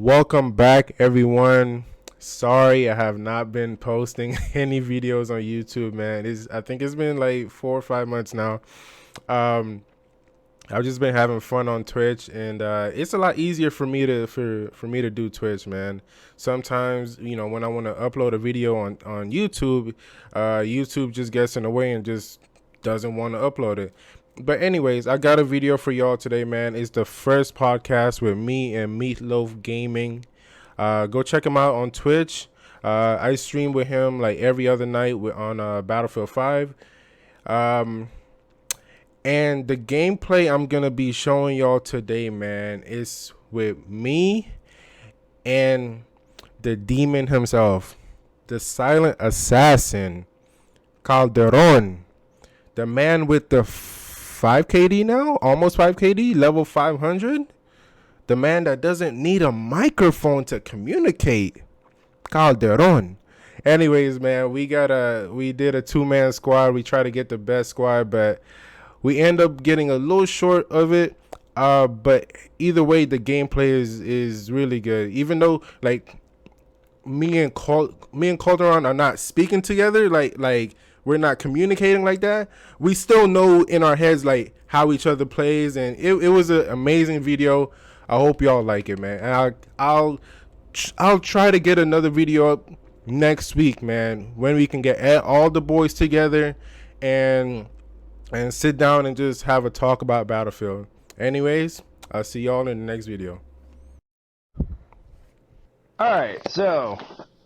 Welcome back, everyone. Sorry, I have not been posting any videos on YouTube, man. I think it's been like 4 or 5 months now. Um, I've just been having fun on Twitch, and it's a lot easier for me to do Twitch, man. Sometimes, when I want to upload a video on YouTube, YouTube just gets in the way and just doesn't want to upload it. But anyways, I got a video for y'all today, man. It's the first podcast with me and Meatloaf Gaming. Go check him out on Twitch. I stream with him like every other night on Battlefield 5. And the gameplay I'm going to be showing y'all today, man, is with me and the demon himself, the silent assassin, Calderon, the man with the 5 KD now, almost 5 KD, level 500, the man that doesn't need a microphone to communicate, Calderon. Anyways, man, we did a 2-man squad. We try to get the best squad, but we end up getting a little short of it. But either way, the gameplay is really good. Even though like me and Calderon are not speaking together, like we're not communicating like that, we still know in our heads like how each other plays, and it was an amazing video. I hope y'all like it, man. And I'll try to get another video up next week, man, when we can get all the boys together and sit down and just have a talk about Battlefield. Anyways, I'll see y'all in the next video. Alright, so,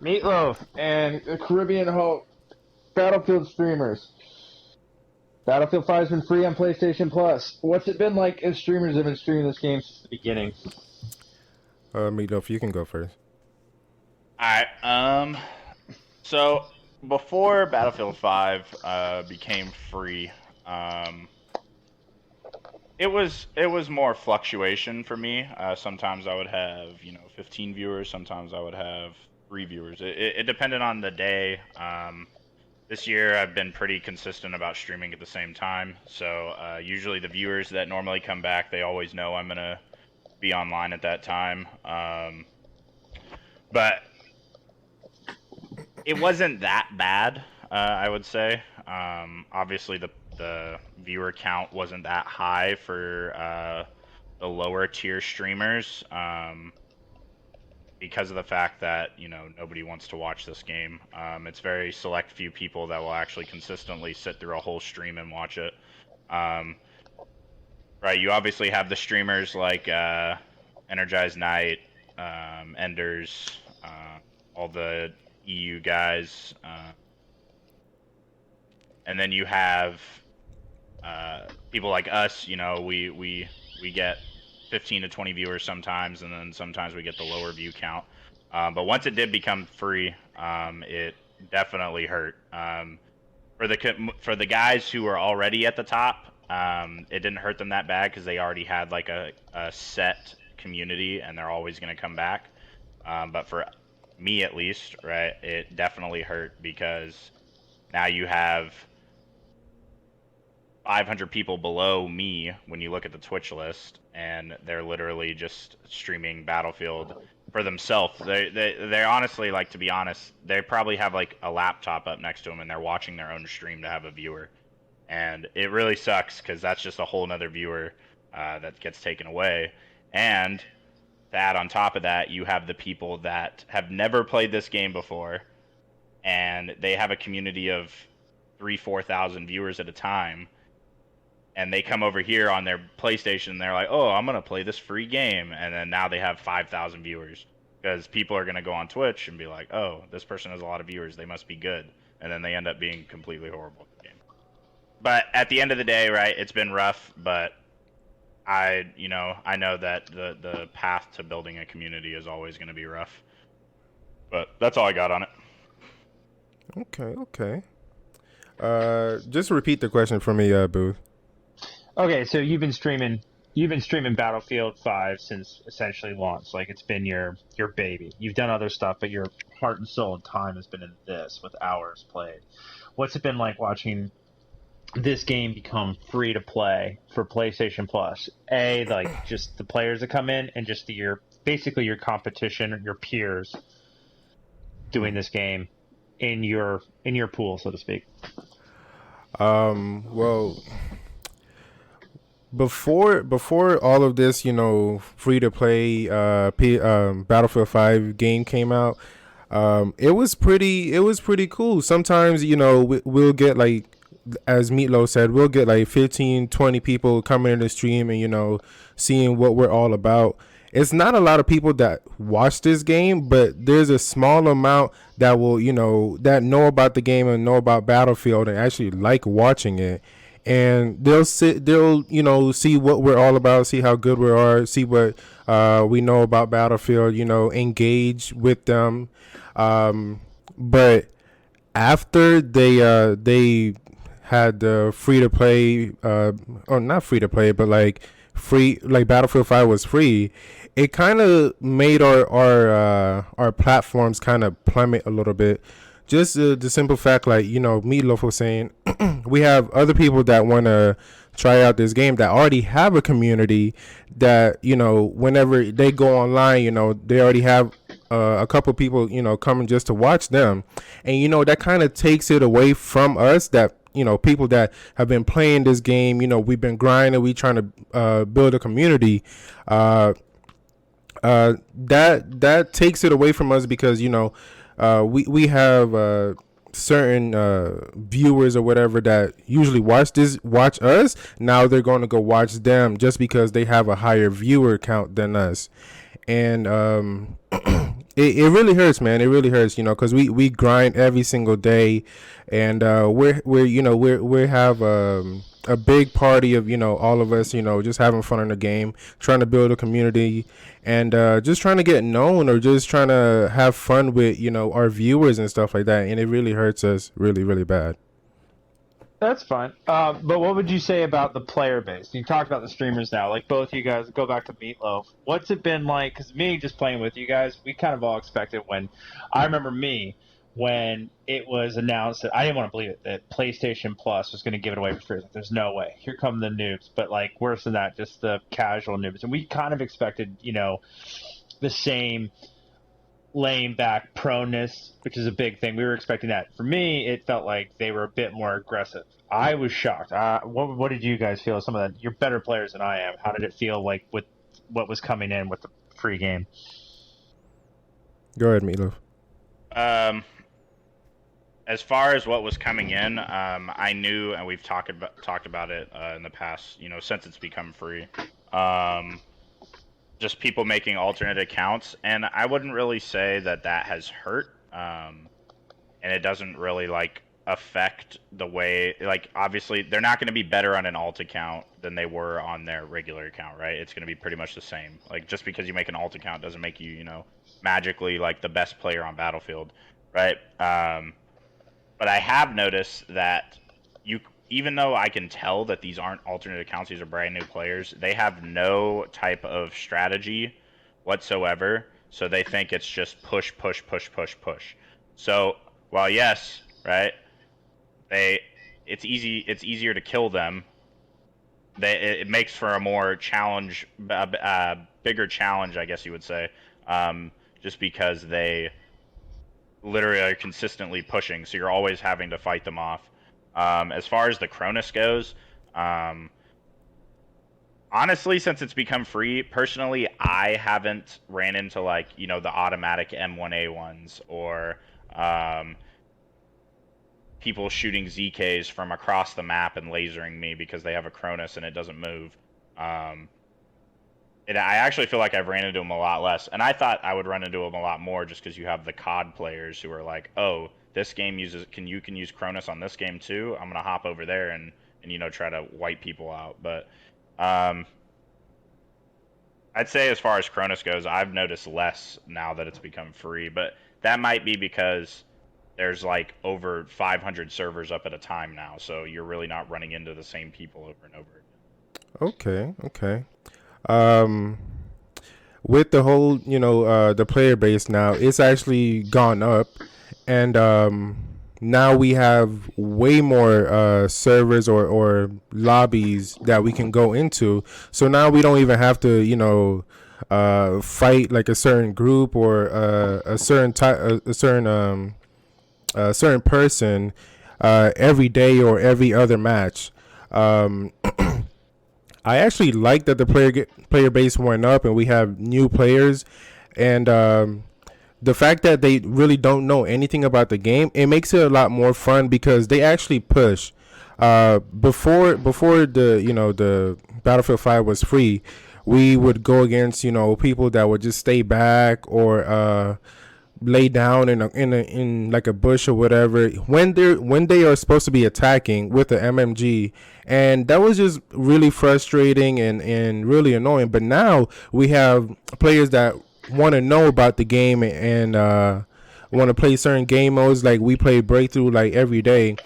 Meatloaf and the Caribbean Hope Battlefield streamers. Battlefield 5's been free on PlayStation Plus. What's it been like as streamers have been streaming this game since the beginning? Meatloaf, you can go first. Alright, so before Battlefield 5 became free, it was more fluctuation for me. Sometimes I would have 15 viewers. Sometimes I would have 3 viewers. It depended on the day. This year I've been pretty consistent about streaming at the same time. So usually the viewers that normally come back, they always know I'm gonna be online at that time. But it wasn't that bad, I would say. Obviously the viewer count wasn't that high for the lower tier streamers, because of the fact that nobody wants to watch this game. It's very select few people that will actually consistently sit through a whole stream and watch it. Right, you obviously have the streamers like Energized Knight, Enders, all the EU guys, and then you have people like us. We get 15 to 20 viewers sometimes, and then sometimes we get the lower view count. But once it did become free, it definitely hurt. For the guys who were already at the top, it didn't hurt them that bad because they already had like a set community, and they're always going to come back. But for me, at least, right, it definitely hurt because now you have 500 people below me when you look at the Twitch list, and they're literally just streaming Battlefield for themselves. They honestly, like, to be honest, they probably have like a laptop up next to them and they're watching their own stream to have a viewer, and it really sucks because that's just a whole nother viewer that gets taken away. And to add on top of that, you have the people that have never played this game before, and they have a community of 3,000-4,000 viewers at a time, and they come over here on their PlayStation and they're like, oh, I'm going to play this free game. And then now they have 5,000 viewers because people are going to go on Twitch and be like, oh, this person has a lot of viewers, they must be good. And then they end up being completely horrible at the game. But at the end of the day, right, it's been rough, but I know that the path to building a community is always going to be rough. But that's all I got on it. Okay. Just repeat the question for me, Booth. Okay, so you've been streaming Battlefield 5 since essentially launch. Like, it's been your baby. You've done other stuff, but your heart and soul and time has been in this with hours played. What's it been like watching this game become free to play for PlayStation Plus? Like just the players that come in and just your basically your competition, your peers doing this game in your pool, so to speak. Well, before all of this, free to play Battlefield 5 game came out, it was pretty cool. Sometimes, we'll get like, as Meatloaf said, we'll get like 15, 20 people coming in the stream and, seeing what we're all about. It's not a lot of people that watch this game, but there's a small amount that will, that know about the game and know about Battlefield and actually like watching it. And they'll see what we're all about, see how good we are, see what we know about Battlefield, engage with them. But after they had the free to play, or not free to play, but like free, like Battlefield 5 was free, it kind of made our platforms kind of plummet a little bit. Just the simple fact, like, Meatloaf was saying, we have other people that want to try out this game that already have a community that, whenever they go online, they already have a couple people, coming just to watch them. And, that kind of takes it away from us, that, people that have been playing this game, we've been grinding, we trying to build a community. That takes it away from us, because, we have certain viewers or whatever that usually watch us. Now they're going to go watch them just because they have a higher viewer count than us. And it really hurts, man. It really hurts, because we grind every single day. And we have a big party of, all of us, just having fun in the game, trying to build a community, and just trying to get known, or just trying to have fun with, our viewers and stuff like that. And it really hurts us really, really bad. That's fine. But what would you say about the player base? You talked about the streamers now. Like, both you guys, go back to Meatloaf. What's it been like? Because me, just playing with you guys, we kind of all expected when... I remember when it was announced that... I didn't want to believe it, that PlayStation Plus was going to give it away for free. Like, there's no way. Here come the noobs. But, like, worse than that, just the casual noobs. And we kind of expected, the same laying back proneness, which is a big thing. We were expecting that. For me, it felt like they were a bit more aggressive. I was shocked. What did you guys feel? Some of that, you're better players than I am. How did it feel like with what was coming in with the free game? Go ahead, Meatloaf. As far as what was coming in, I knew, and we've talked about it in the past, since it's become free. Just people making alternate accounts, and I wouldn't really say that has hurt. And it doesn't really like affect the way, like, obviously they're not going to be better on an alt account than they were on their regular account, right? It's going to be pretty much the same. Like, just because you make an alt account doesn't make you, magically like the best player on Battlefield, right? But I have noticed that even though I can tell that these aren't alternate accounts, these are brand new players, they have no type of strategy whatsoever. So they think it's just push, push, push, push, push. So while yes, right, it's easier to kill them. It makes for a more challenge, bigger challenge, I guess you would say, just because they literally are consistently pushing. So you're always having to fight them off. As far as the Cronus goes, honestly, since it's become free, personally, I haven't ran into like, the automatic M1A ones, or people shooting ZKs from across the map and lasering me because they have a Cronus and it doesn't move. I actually feel like I've ran into them a lot less, and I thought I would run into them a lot more just because you have the COD players who are like, oh, this game can use Cronus on this game too. I'm gonna hop over there and try to wipe people out. But I'd say as far as Cronus goes, I've noticed less now that it's become free, but that might be because there's like over 500 servers up at a time now, so you're really not running into the same people over and over. Okay. With the whole, the player base now, it's actually gone up. And now we have way more servers or lobbies that we can go into. So now we don't even have to, fight like a certain group or a certain type, a certain person every day or every other match. Um, I actually like that the player base went up and we have new players, and the fact that they really don't know anything about the game, it makes it a lot more fun because they actually push. Before the the Battlefield 5 was free, we would go against people that would just stay back or lay down in like a bush or whatever when they are supposed to be attacking with the MMG, and that was just really frustrating and really annoying. But now we have players that want to know about the game and want to play certain game modes. Like we play Breakthrough like every day,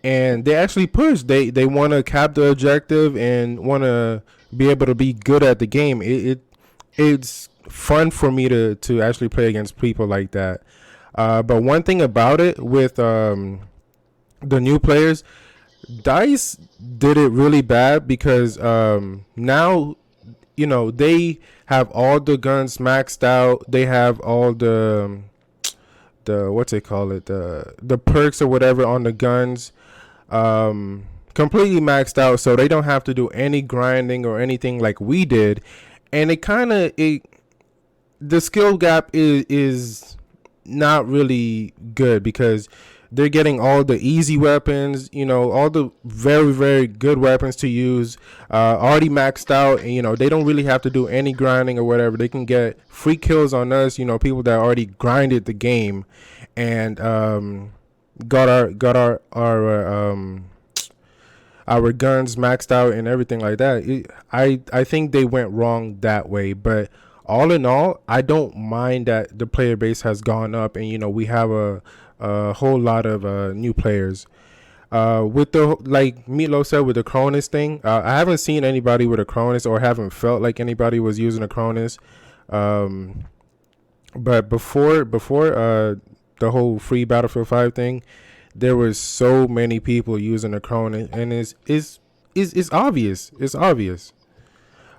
and they actually push. They want to cap the objective and want to be able to be good at the game. It's fun for me to actually play against people like that. But one thing about it with the new players, Dice did it really bad because now they have all the guns maxed out. They have all the what's they call it, the perks or whatever on the guns completely maxed out, so they don't have to do any grinding or anything like we did. And it kind of it the skill gap is not really good because they're getting all the easy weapons, all the very, very good weapons to use, already maxed out. And, they don't really have to do any grinding or whatever. They can get free kills on us, people that already grinded the game and got our guns maxed out and everything like that. I think they went wrong that way, but all in all, I don't mind that the player base has gone up and we have a whole lot of new players. With the like Meatloaf said with the Cronus thing, I haven't seen anybody with a Cronus or haven't felt like anybody was using a Cronus. But before the whole free Battlefield 5 thing, there was so many people using a Cronus, and it's obvious. It's obvious.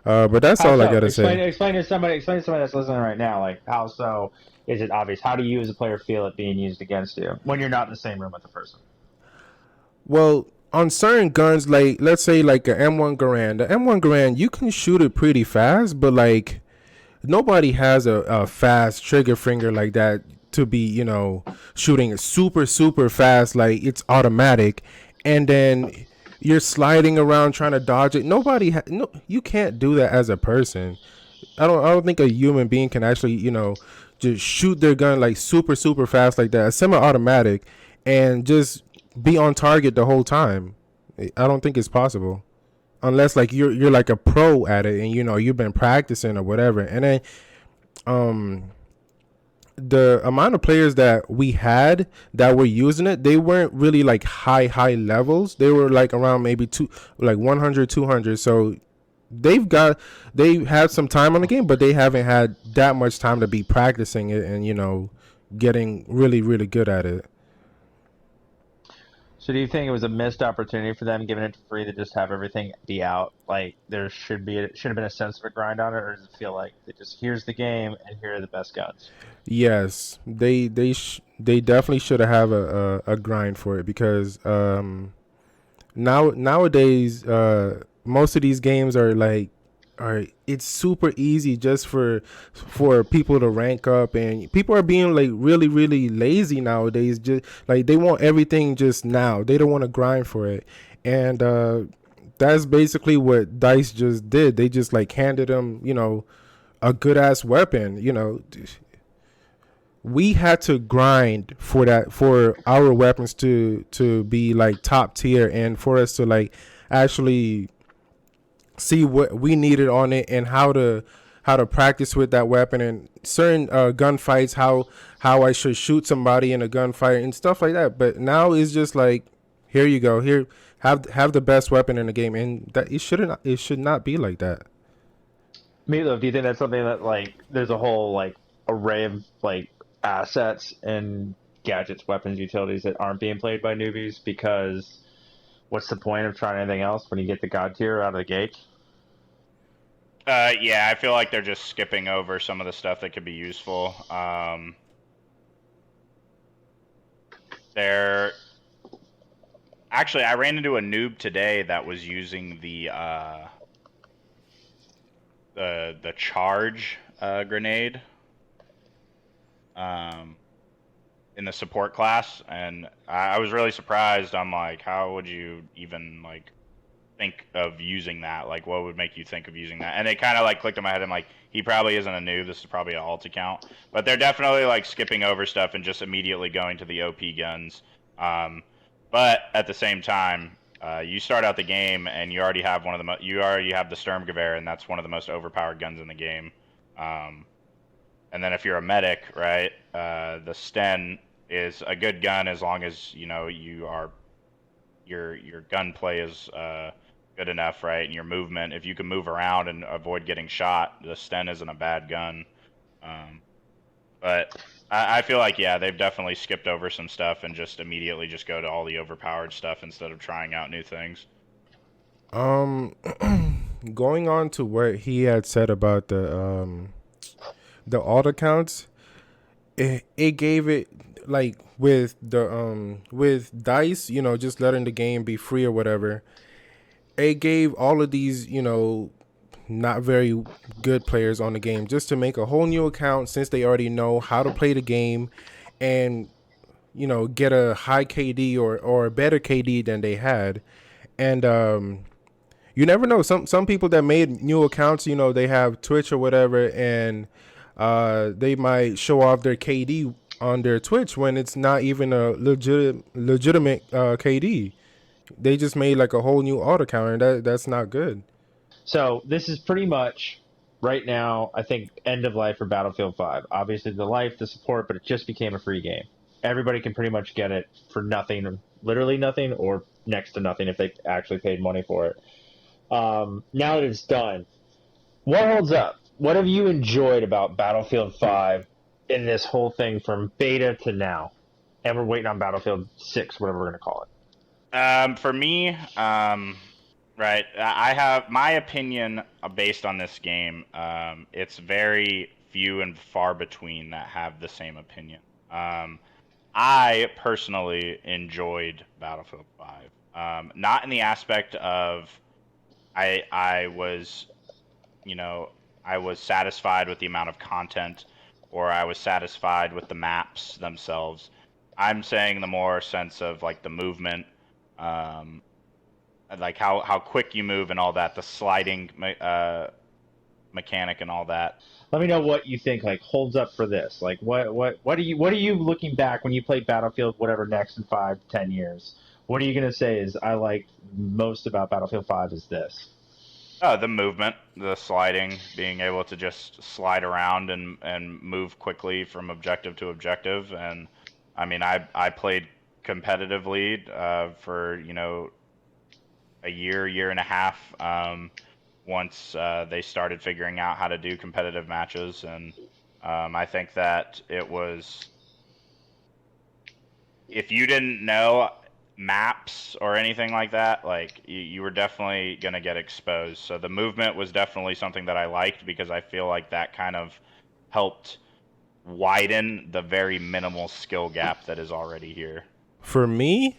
But that's How all I so? gotta say. Explain to somebody that's listening right now. Like, how so is it obvious? How do you, as a player, feel it being used against you when you're not in the same room with the person? Well, on certain guns, like let's say like a M1 Garand, the M1 Garand, you can shoot it pretty fast, but like nobody has a fast trigger finger like that to be shooting it super super fast like it's automatic, and then you're sliding around trying to dodge it. No, you can't do that as a person. I don't think a human being can actually just shoot their gun like super super fast like that, a semi-automatic, and just be on target the whole time. I don't think it's possible unless like you're like a pro at it and you've been practicing or whatever. And then the amount of players that we had that were using it, they weren't really like high levels. They were like around maybe 100 200. So they've had some time on the game, but they haven't had that much time to be practicing it and getting really really good at it. So, do you think it was a missed opportunity for them giving it for free to just have everything be out? Like, should have been a sense of a grind on it, or does it feel like they just here's the game and here are the best guns? Yes, they definitely should have a grind for it because nowadays most of these games are like, all right, it's super easy just for people to rank up, and people are being like really really lazy nowadays. Just like they want everything just now. They don't want to grind for it, and that's basically what Dice just did. They just like handed them a good ass weapon. We had to grind for our weapons to be like top tier and for us to like actually see what we needed on it and how to practice with that weapon and certain gunfights, how I should shoot somebody in a gunfight and stuff like that. But now it's just like, here you go, here have the best weapon in the game, and that it should not be like that. Meatloaf, do you think that's something that like there's a whole like array of like assets and gadgets, weapons, utilities that aren't being played by newbies, because what's the point of trying anything else when you get the god tier out of the gate? Yeah, I feel like they're just skipping over some of the stuff that could be useful. They're actually, I ran into a noob today that was using the charge grenade um, in the support class, and I was really surprised. I'm like, how would you even like think of using that? Like, what would make you think of using that? And it kind of like clicked in my head. I'm like, he probably isn't a noob. This is probably an alt account. But they're definitely like skipping over stuff and just immediately going to the OP guns. Um, but at the same time, you start out the game and you already have you already have the Sturmgewehr, and that's one of the most overpowered guns in the game. Um, and then if you're a medic, right, the Sten is a good gun as long as you know you are your gunplay is good enough, right? And your movement, if you can move around and avoid getting shot, the Sten isn't a bad gun. Um, but I feel like yeah, they've definitely skipped over some stuff and just immediately just go to all the overpowered stuff instead of trying out new things. Um, going on to what he had said about the alt accounts, it gave it like with dice, you know, just letting the game be free or whatever. It gave all of these, you know, not very good players on the game just to make a whole new account since they already know how to play the game and you know get a high KD or a better KD than they had. And you never know, some people that made new accounts, you know, they have Twitch or whatever, and they might show off their KD on their Twitch when it's not even a legitimate KD. They just made like a whole new alt account, and that's not good. So this is pretty much right now, I think, end of life for Battlefield 5. Obviously, the life, the support, but it just became a free game. Everybody can pretty much get it for nothing, literally nothing, or next to nothing if they actually paid money for it. Now that it's done, what holds up? What have you enjoyed about Battlefield 5 in this whole thing from beta to now? And we're waiting on Battlefield 6, whatever we're going to call it. For me, right, I have my opinion based on this game. It's very few and far between that have the same opinion. I personally enjoyed Battlefield 5. Not in the aspect of I was, you know, I was satisfied with the amount of content or I was satisfied with the maps themselves. I'm saying the more sense of like the movement, um, like how quick you move and all that, the sliding mechanic and all that. Let me know what you think like holds up for this. Like what are you looking back when you play Battlefield whatever next in 5 to 10 years? What are you gonna say is I like most about Battlefield 5 is this? The movement, the sliding, being able to just slide around and move quickly from objective to objective. And I mean, I played competitively for a year and a half. Once they started figuring out how to do competitive matches, and I think that it was if you didn't know maps or anything like that, like you were definitely gonna get exposed. So the movement was definitely something that I liked because I feel like that kind of helped widen the very minimal skill gap that is already here. For me,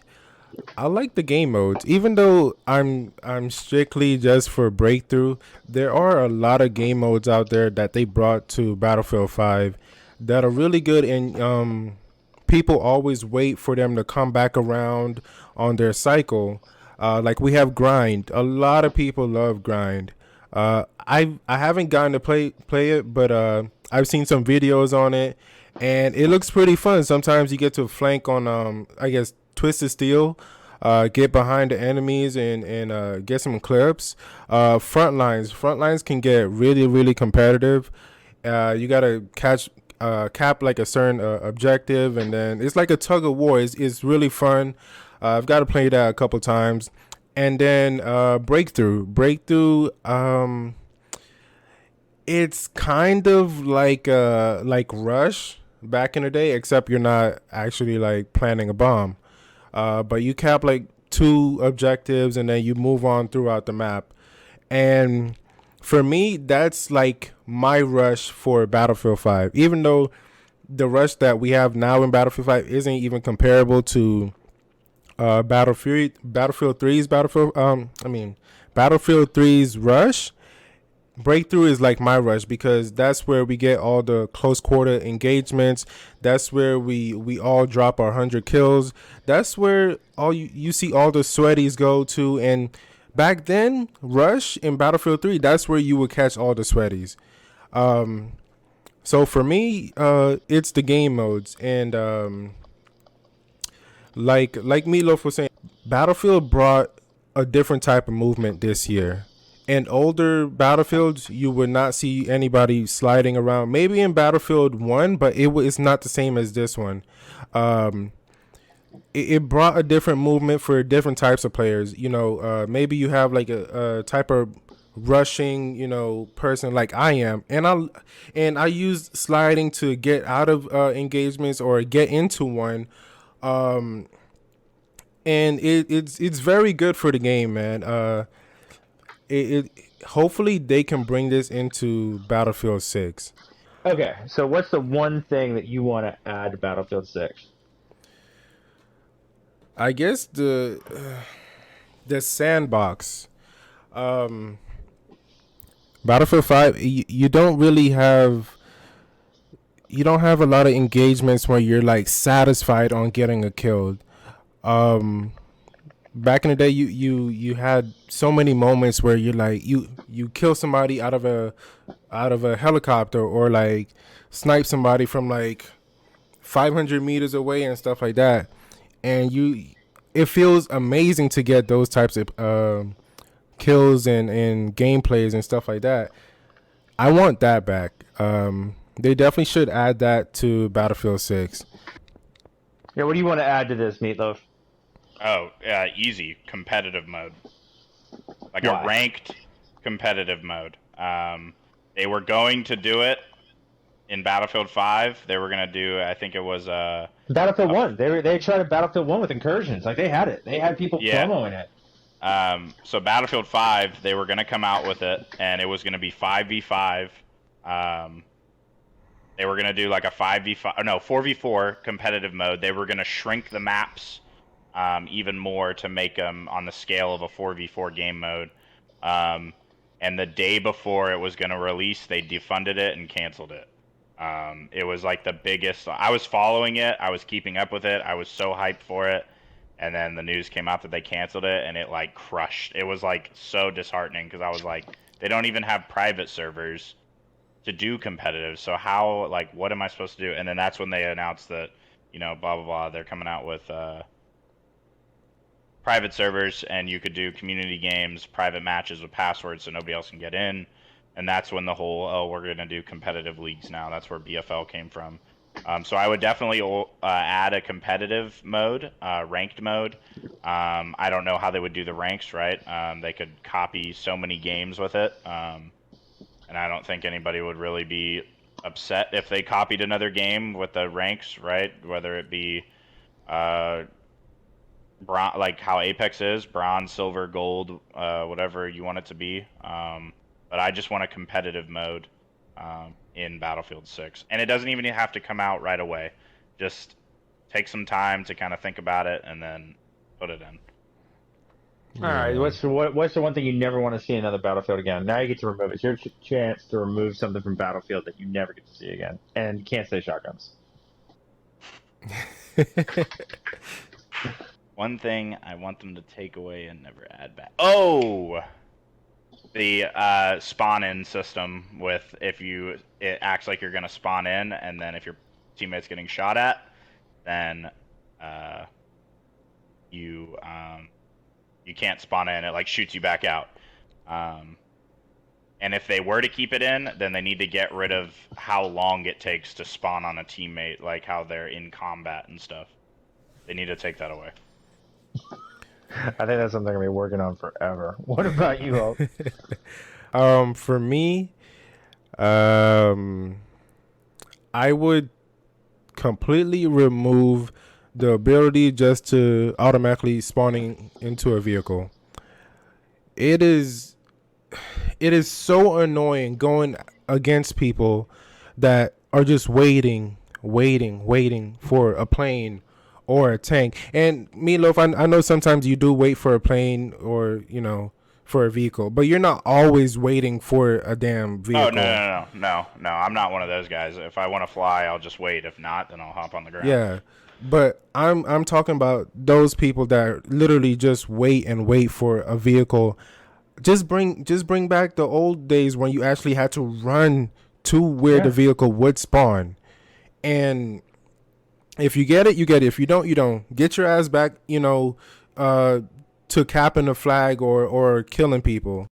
I like the game modes. Even though I'm strictly just for breakthrough, there are a lot of game modes out there that they brought to Battlefield 5 that are really good, and people always wait for them to come back around on their cycle. Like we have grind. A lot of people love grind. I haven't gotten to play it, but I've seen some videos on it, and it looks pretty fun. Sometimes you get to flank on I guess Twisted Steel, get behind the enemies and get some clips. Front lines can get really competitive. You gotta cap like a certain objective, and then it's like a tug of war. It's really fun. I've got to play that a couple times, and then breakthrough. It's kind of like Rush, back in the day, except you're not actually like planting a bomb. But you cap like two objectives and then you move on throughout the map. And for me, that's like my rush for Battlefield 5. Even though the rush that we have now in Battlefield 5 isn't even comparable to Battlefield 3's Battlefield 3's rush. Breakthrough is like my rush because that's where we get all the close quarter engagements. That's where we all drop our 100 kills. That's where all you see all the sweaties go to. And back then, rush in Battlefield 3, that's where you would catch all the sweaties. So for me, it's the game modes. And like Meatloaf was saying, Battlefield brought a different type of movement this year. In older Battlefields, you would not see anybody sliding around. Maybe in Battlefield 1, but it's not the same as this one. Um, it brought a different movement for different types of players. Maybe you have like a type of rushing, person like I am, and I use sliding to get out of engagements or get into one. Um, and it's very good for the game, man. It hopefully they can bring this into Battlefield 6. Okay, so what's the one thing that you want to add to Battlefield 6? I guess the sandbox. Um, Battlefield 5, you don't really have you don't have a lot of engagements where you're like satisfied on getting a kill. Um, Back in the day, you had so many moments where you're like you kill somebody out of a helicopter or like snipe somebody from like 500 meters away and stuff like that, and it feels amazing to get those types of kills and gameplays and stuff like that. I want that back. They definitely should add that to Battlefield 6. Yeah, what do you want to add to this, Meatloaf? Oh, easy competitive mode, like Why? a ranked competitive mode. They were going to do it in Battlefield 5. They were going to do, I think it was Battlefield 1. They tried a Battlefield 1 with incursions. Like, they had it. They had people yeah. promoing it. So Battlefield 5, they were going to come out with it, and it was going to be 5v5. They were going to do like a 5v5, no, 4v4 competitive mode. They were going to shrink the maps even more to make them on the scale of a 4v4 game mode. And the day before it was going to release, they defunded it and canceled it. It was like the biggest. I was following it. I was keeping up with it. I was so hyped for it. And then the news came out that they canceled it, and it like crushed. It was like so disheartening because I was like, they don't even have private servers to do competitive. So how, like, what am I supposed to do? And then that's when they announced that, blah blah blah. They're coming out with private servers, and you could do community games, private matches with passwords, so nobody else can get in. And that's when the whole, oh, we're going to do competitive leagues now. That's where BFL came from. So I would definitely add a competitive mode, ranked mode. I don't know how they would do the ranks, right? They could copy so many games with it. And I don't think anybody would really be upset if they copied another game with the ranks, right? Whether it be like how Apex is, bronze, silver, gold, whatever you want it to be. But I just want a competitive mode in Battlefield 6. And it doesn't even have to come out right away. Just take some time to kind of think about it and then put it in. All right, what's the one thing you never want to see in another Battlefield again? Now you get to remove it. It's your chance to remove something from Battlefield that you never get to see again. And you can't say shotguns. One thing I want them to take away and never add back. Oh! The spawn-in system with it acts like you're going to spawn in, and then if your teammate's getting shot at, then you can't spawn in. It like shoots you back out. And if they were to keep it in, then they need to get rid of how long it takes to spawn on a teammate, like how they're in combat and stuff. They need to take that away. I think that's something I'm going to be working on forever. What about you, Hope? For me, I would completely remove the ability just to automatically spawning into a vehicle. It is so annoying going against people that are just waiting for a plane or a tank. And Meatloaf, I know sometimes you do wait for a plane or for a vehicle, but you're not always waiting for a damn Oh vehicle. no! I'm not one of those guys. If I want to fly, I'll just wait. If not, then I'll hop on the ground. Yeah, but I'm talking about those people that literally just wait for a vehicle. Just bring back the old days when you actually had to run to where the Yeah. vehicle would spawn. And if you get it, you get it. If you don't, you don't. Get your ass back, uh, to capping the flag or killing people.